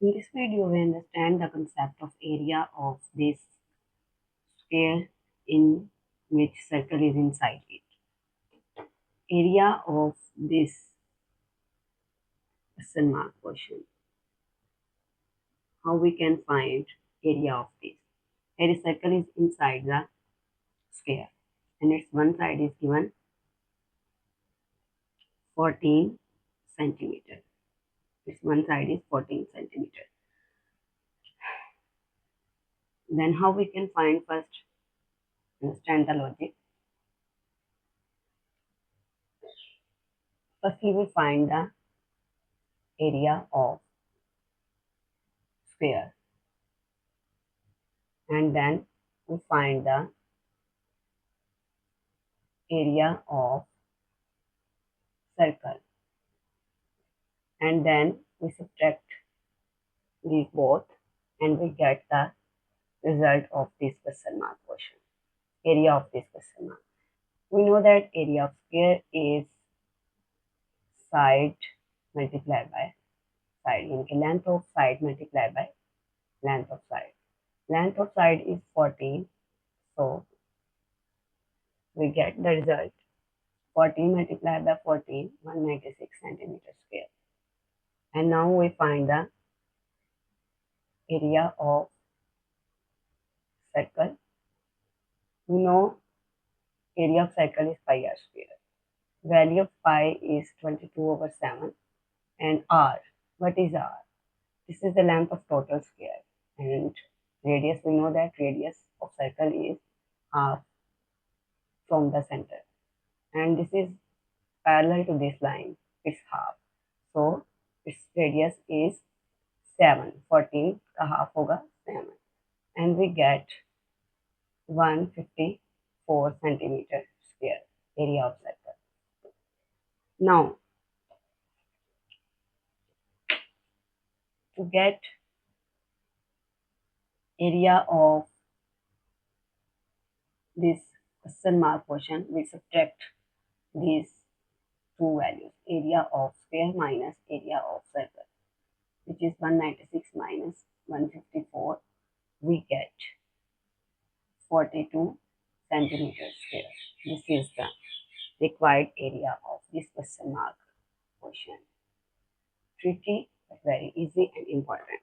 In this video, we understand the concept of area of this sphere in which circle is inside it. Area of this question mark question. How we can find area of this? Here a circle is inside the square and its one side is given 14 centimeter. Its one side is 14 centimeter. Then how we can find first? Understand the logic. Firstly, we find the area of square and then we find the area of circle and then we subtract these both and we get the result of this question mark question. Area of this question mark. We know that area of square is side multiplied by side, meaning length of side multiplied by length of side. Length of side is 14, so we get the result 14 multiplied by 14, 196 centimeter square. And now we find the area of circle. We know area of circle is pi r square. Value of pi is 22/7 and r. What is r? This is the length of total square and radius. We know that radius of circle is half from the center and this is parallel to this line. It's half. So its radius is 7. 14 का half होगा 7 and we get 154 centimeter square area of circle. Now to get area of this question mark question, we subtract these two values, area of square minus area of circle, which is 196 minus 154. We get 42 centimeters square. This is the required area of this question mark question. Tricky but very easy and important.